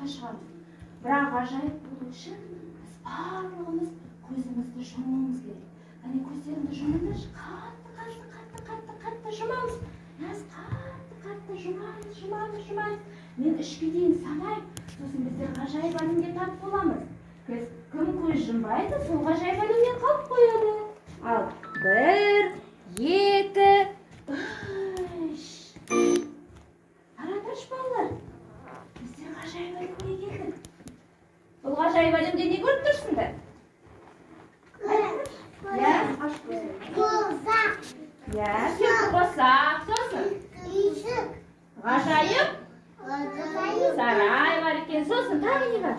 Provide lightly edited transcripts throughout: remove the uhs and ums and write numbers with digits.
саяхатқа шығамыз. Бірақ ажайып болу үшін біз барлығымыз көзімізді жұмуымыз керек. Яғни көздеріңді жұмыңдар, қатты жұмамыз. Қатты жұмамыз. Мен 3-ке дейін санайым. Сосын біздер ғажайып әлемге тап боламыз. Кім көз жұмбайды, сол ғажайып әлемнен қалып қояды. Ал 1, 2, 3. Араташ балалар, біздер ғажайып әлемге келдік. Бұл ғажайып әлемде не көріп тұрсыңдар? Қосақ, сосын ғажайып сарай бар екен, сосын тағы не бар?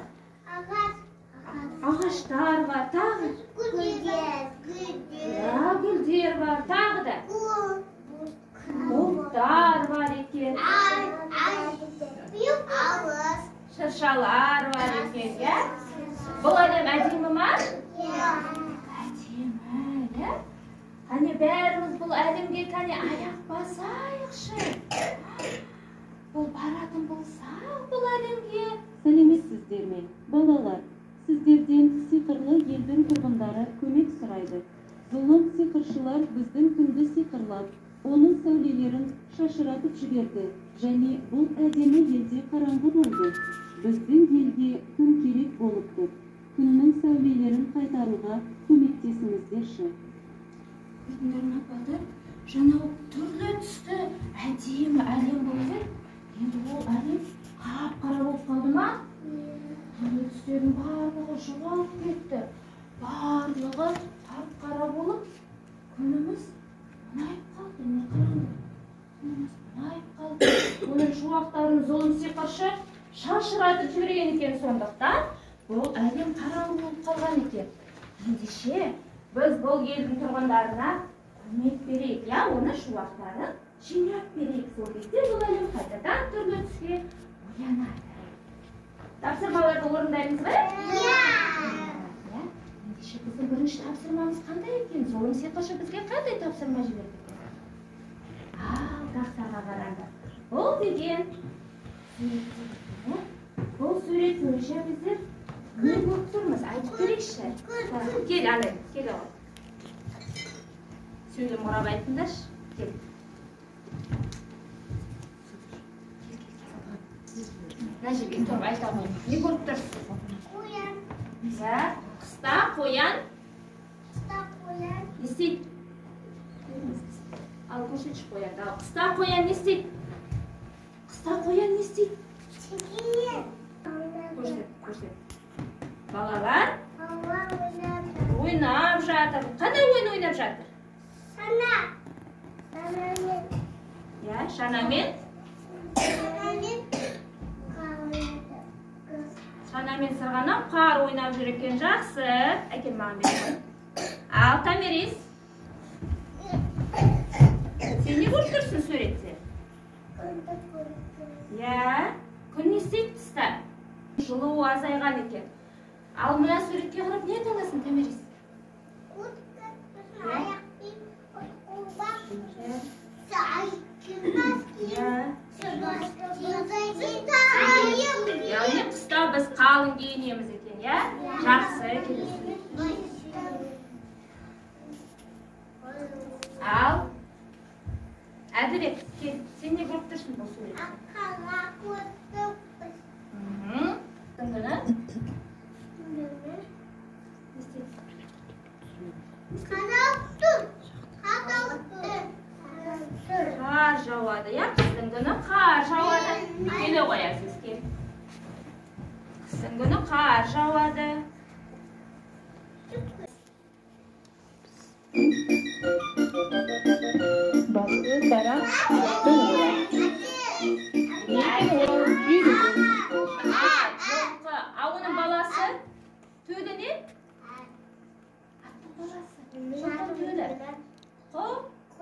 Ағаштар бар, тағы гүлдер бар, тағы да бұлттар бар екен, шыршалар бар екен. Бұл әлем әдемі ма? Әдемі. Қане бәріміз бұл әлемге аяқ басайықшы. Бұл баратын болсақ бұл әлемге. Сәлеметсіздер ме, балалар? Сіздерден сиқырлы елдің тұрғындары көмек сұрайды. Зұлым сиқыршылар біздің күнді сиқырлап, оның сәулелерін шашыратып жіберді, және бұл әдемі елде қараңғы болды. Біздің елге күн керек болып тұр. Күннің сәулелерін қайтаруға көмектесіңіздерші. Көрдіңдер балдар, жаңа түрлі түсті әдемі әлем болды. Енді ол әлем қап-қара болып қалды ма? Түрлі түстердің барлығы жоғалып кетті. Барлығы қап-қара болып, күніміз мұнайып қалды. Не қараңдар? Күніміз мұнайып қалды. Оның шуақтарын зұлым сиқыршы шашыратып жіберген екен, сондықтан бұл әлем қараңғы болып қалған екен. Ендеше біз бұл елдің тұрғындарына көмек берейік, оны шуақтарын жинап берейік. Сол кезде бұл әлем қайтадан түрлі түске оянады. Тапсырмаларды орындаймыз ба? Ендеше біздің бірінші тапсырмамыз қандай екен? Зұлым сиқыршы бізге қандай тапсырма жіберді екен? Тақтаға қараңдар. Бұл деген бұл сурет бойынша біздер не көріп тұрмыз? Айтып берейікші. Кел, алайын, кел оған. Сөйлем құрап айтыңдаршы. Кел. Мына жерге тұрып айта ғой. Не көріп тұрсыз? Қоян. Қыста қоян. Не істейді? Ал көрсетші қоянды. Қыста қоян не істейді? Көрсет. Балалар ойнап жатыр. Қандай ойын ойнап жатыр? Шанамен. Шанамен сырғанап, қар ойнап жүр екен. Жақсы. Әкел маған берейін. Ал, Тамирис. Сен не көріп тұрсың суретте? Күн не істейді тыста? Жылуы азайған екен. Ал мына суретке қарап не айталасың, Тамирис? Яғни қыста біз қалың киінеміз екен, Жақсы, келесі. Ал, Әдірек, кел, сен не көріп тұрсың бұл суретте? Қар жауады, қыстың күні қар жауады. Келе қоясыз, кел. Қыстың күні қар жауады. Басы тарап, Ауының баласы төді не? Жылқы төді.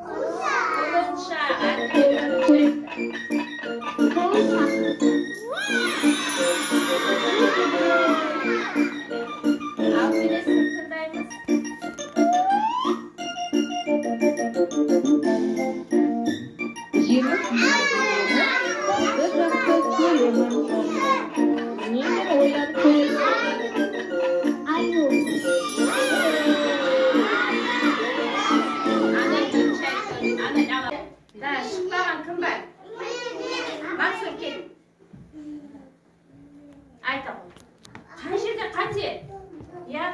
Құлынша. Ал келесін тыңдаймыз. Жеңіс басы жақсы көремін. Да, шықпаған кім бар? Мансұр кел. Айта ғой. Қай жерде қате? Я?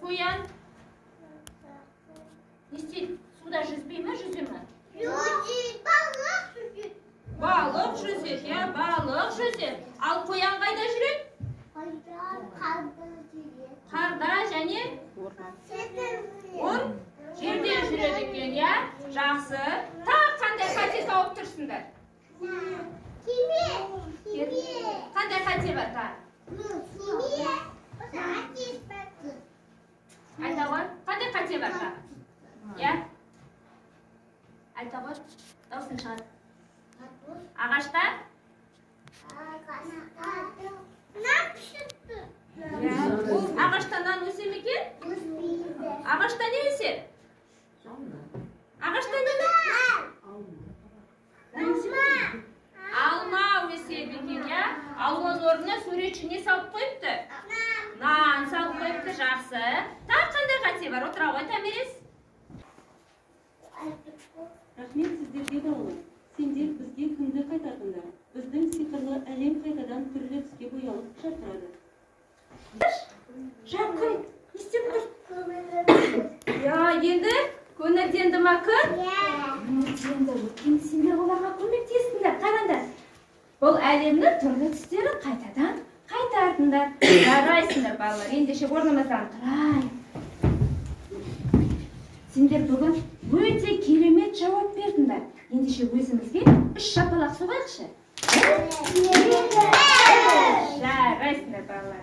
Қоян? Не істейді? Суда жүзбей ме, жүзе ме? Балық жүзеді, я, балық жүзеді. Ал қоян қайда жүреді? Қарда және? Ор? Жерде жүреді екен, я? Жақсы. Тағы қандай қате тауып тұрсыңдар? Қандай қате бар тағы? Айта ғой, қандай қате бар тағы? Я? Айта ғой, даусын шығар. Ағашта? Ағашта нан өсе ме екен? Ағашта не өседі? Ағашта не өседі? Алма өседі екен, я? Алманың орнына суретші не салып қойыпты? Нан салып қойыпты, жақсы. Тағы қандай қате бар? Отыра ғой, Томирис. Рахмет сіздерге бауырлар. Сендер бізге күнді қайтардыңдар. Біздің сиқырлы әлем қайтадан түрлі түске боялып жарқырады. Жа, күн, не істеп тұр? Я, енді көңілденді ма күн? Көңілденді. Өткен сендер оларға көмектестіңдер. Қараңдар. Бұл әлемнің түрлі түстерін қайтадан қайтардыңдар. Жарайсыңдар, балалар. Ендеше орнымыздан тұрайық. Сендер бүгін өте керемет жауап бердіңдер. Ендеше өзімізге 3 шапалақ соғайықшы. Жарайсыңдар, балалар.